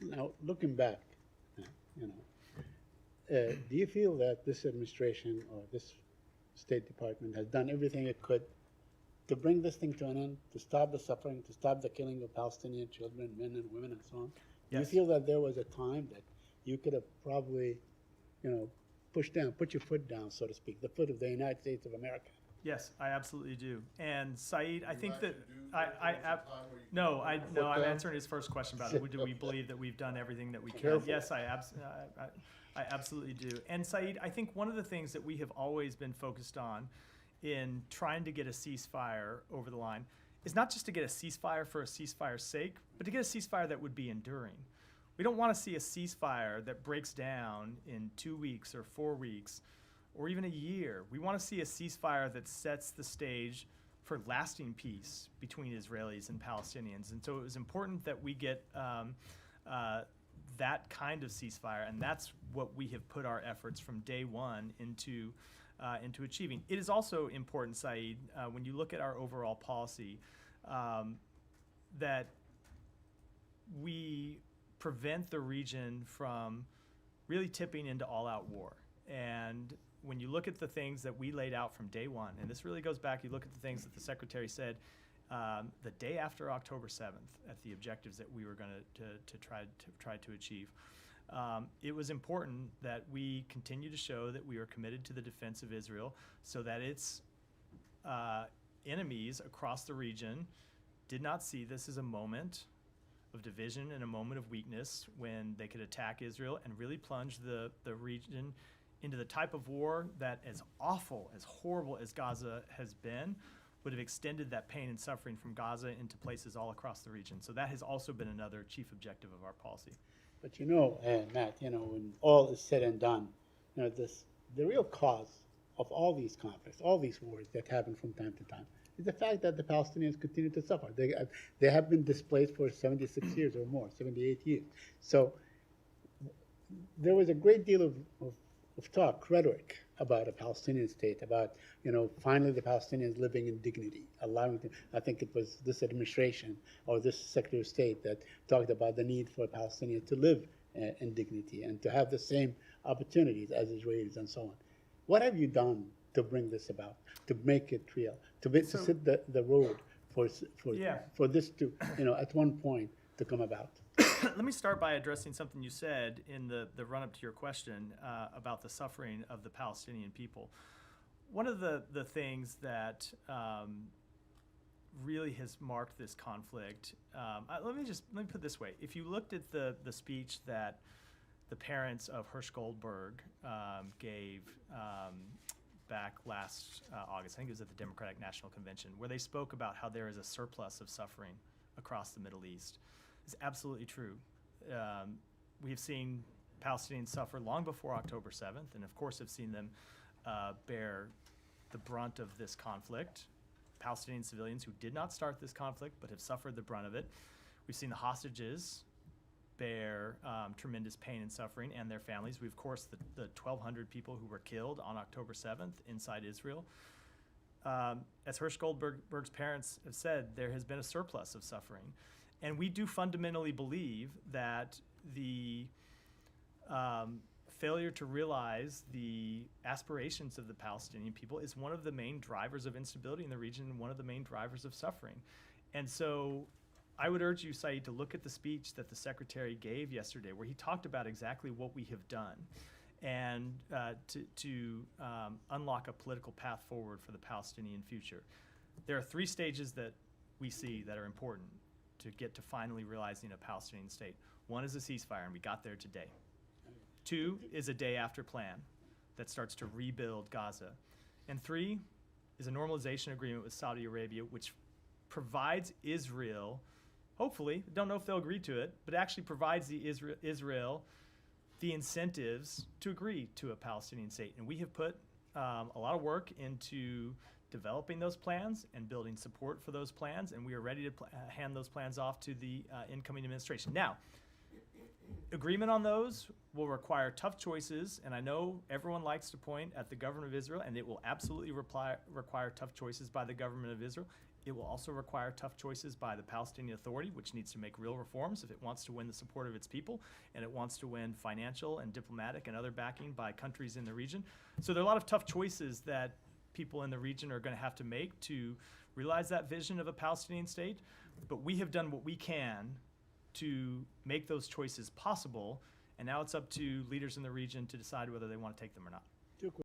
Now, looking back, you do you feel that this administration or this State Department has done everything it could to bring this thing to an end, to stop the suffering, to stop the killing of Palestinian children, men and women, and so on? Do you Yes. feel that there was a time that you could have probably, pushed down, put your foot down, so to speak, the foot of the United States of America? Yes, I absolutely do. And Saeed, I think that No, I'm answering his first question about it. Do we believe that we've done everything that we can? Careful. Yes, I absolutely do. And Saeed, I think one of the things that we have always been focused on in trying to get a ceasefire over the line is not just to get a ceasefire for a ceasefire's sake, but to get a ceasefire that would be enduring. We don't want to see a ceasefire that breaks down in 2 weeks or 4 weeks or even a year. We want to see a ceasefire that sets the stage for lasting peace between Israelis and Palestinians. And so it was important that we get that kind of ceasefire, and that's what we have put our efforts from day one into achieving. It is also important, Saeed, when you look at our overall policy, that we prevent the region from really tipping into all-out war. And when you look at the things that we laid out from day one, and this really goes back, you look at the things that the Secretary said the day after October 7th at the objectives that we were going to try to achieve. It was important that we continue to show that we are committed to the defense of Israel so that its enemies across the region did not see this as a moment of division and a moment of weakness when they could attack Israel and really plunge the region into the type of war that, as awful, as horrible as Gaza has been, would have extended that pain and suffering from Gaza into places all across the region. So that has also been another chief objective of our policy. But Matt, when all is said and done, the real cause of all these conflicts, all these wars that happen from time to time, is the fact that the Palestinians continue to suffer. They have been displaced for 76 years or more, 78 years. So there was a great deal of talk, rhetoric about a Palestinian state, about, finally the Palestinians living in dignity, allowing them. I think it was this administration or this Secretary of State that talked about the need for Palestinians to live in dignity and to have the same opportunities as Israelis and so on. What have you done to bring this about, to make it real, to set the road for this to, at one point to come about? Let me start by addressing something you said in the run-up to your question about the suffering of the Palestinian people. One of the things that really has marked this conflict, let me put it this way. If you looked at the speech that the parents of Hirsch Goldberg gave back last August, I think it was at the Democratic National Convention, where they spoke about how there is a surplus of suffering across the Middle East. It's absolutely true. We have seen Palestinians suffer long before October 7th, and of course have seen them bear the brunt of this conflict. Palestinian civilians who did not start this conflict but have suffered the brunt of it. We've seen the hostages bear tremendous pain and suffering, and their families. We, of course, the 1,200 people who were killed on October 7th inside Israel. As Hirsch Goldberg's parents have said, there has been a surplus of suffering. And we do fundamentally believe that the failure to realize the aspirations of the Palestinian people is one of the main drivers of instability in the region and one of the main drivers of suffering. And so I would urge you, Saeed, to look at the speech that the Secretary gave yesterday, where he talked about exactly what we have done and to unlock a political path forward for the Palestinian future. There are 3 stages that we see that are important to get to finally realizing a Palestinian state. 1 is a ceasefire, and we got there today. 2 is a day-after plan that starts to rebuild Gaza. And 3 is a normalization agreement with Saudi Arabia, which provides Israel, hopefully, don't know if they'll agree to it, but actually provides Israel the incentives to agree to a Palestinian state. And we have put a lot of work into developing those plans and building support for those plans, and we are ready to hand those plans off to the incoming administration. Now, agreement on those will require tough choices, and I know everyone likes to point at the government of Israel, and it will absolutely require tough choices by the government of Israel. It will also require tough choices by the Palestinian Authority, which needs to make real reforms if it wants to win the support of its people, and it wants to win financial and diplomatic and other backing by countries in the region. So there are a lot of tough choices that people in the region are going to have to make to realize that vision of a Palestinian state, but we have done what we can to make those choices possible, and now it's up to leaders in the region to decide whether they want to take them or not.